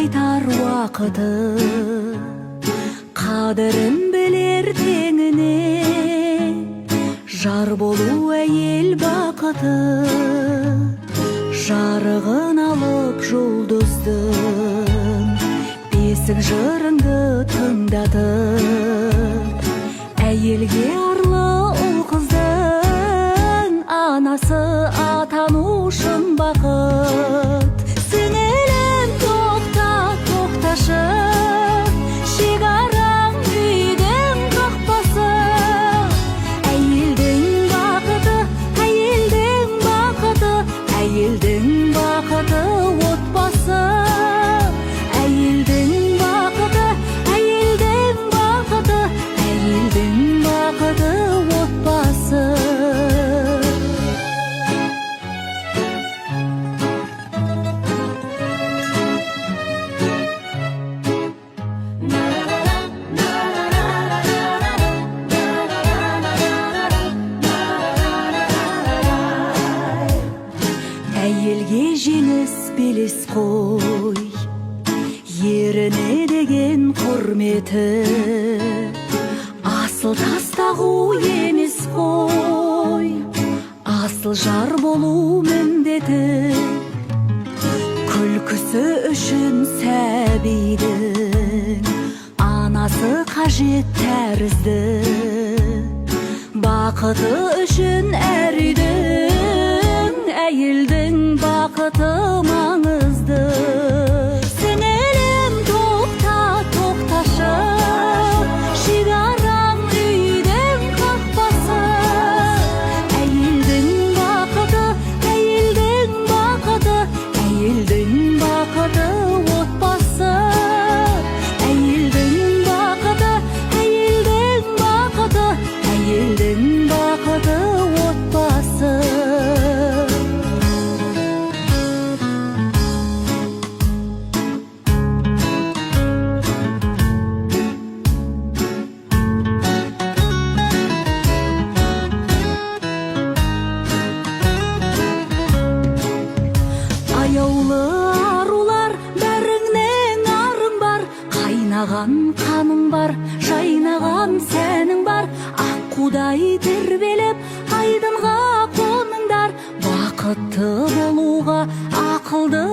кайтар уақыты, қадірін білер теңіне. Жар болу әйел бақыты, жарығын алып жұлдыздың, бесік жырыңды тыңдатып. Әйелге арлы ұл қыздың, анасы атану шын бақыт. Сіңілім тоқта, тоқташы, шекараң үйдің қақпасы. Әйелдің бақыты, әйелдің бақыты, әйелдің бақыты отбасы. Әйелдің бақыты, әйелдің бақыты, әйелдің бақыты отбасы. Әйелге жеңіс белес қой, еріне деген құрметі. Асыл тастағу емес қой, асыл жар болу міндеті. Күлкісі үшін сәбидің, анасы қажет тәрізді. Бақыты үшін әр үйдің, әйелдің бақыты маңызды. Сіңілім тоқта, тоқташы, шекараң үйдің қақпасы. Әйелдің бақыты, әйелдің бақыты, әйелдің бақыты отбасы. Әйелдің бақыты, әйелдің бақыты, әйелдің бақыты отбасы. Аяулы арулар, бәріңнен арың бар, қайнаған қаның бар, жайнаған сәнің бар. Аққудай тербеліп, айдынға қоныңдар, бақытты болуға ақылды